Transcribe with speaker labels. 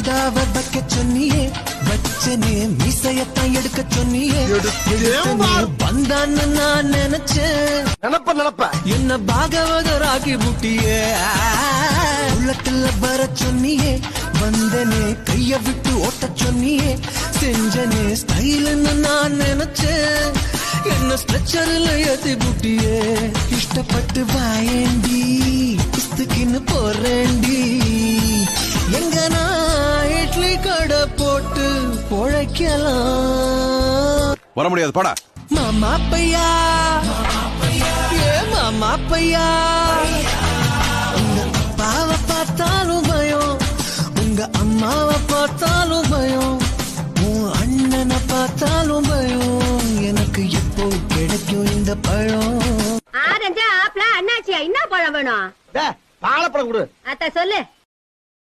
Speaker 1: சுடிதாவ வைக்க சொன்னியே, வச்சனே மீசையத்தான் எடுக்க சொன்னியே, வந்தான்னு நான் நினைச்சேன்.
Speaker 2: நினப்ப
Speaker 1: என்ன பாகவதராகி புட்டியே. உள்ளத்துல வர சொன்னியே, வந்தனே கைய விட்டு ஓட்ட சொன்னியே, செஞ்சனே ஸ்டைல்னு நான் நினைச்சேன். என்ன ஸ்ட்ரெச்சர்ல ஏத்தி புட்டியே. இஷ்டப்பட்டு வாயேண்டி, குஸ்துக்கின்னு போறேண்டி. எங்க நான் இட்லி கடை போட்டு பொழைக்கலாம்.
Speaker 3: வர முடியாது போடா.
Speaker 1: மாமா பையா, ஏ மாமா பையா. உங்க அப்பாவை பார்த்தாலும் பயம், உங்க அம்மாவை பார்த்தாலும் பயம், உன் அண்ணனை பார்த்தாலும் பயம். எனக்கு எப்போ கிடைக்கும் இந்த பழம்?
Speaker 4: ஆரஞ்சா ஆப்ல அண்ணாச்சியா என்ன பழம் வேணும்?
Speaker 2: வாழைப்பழம் கொடு.
Speaker 4: அத்த சொல்லு.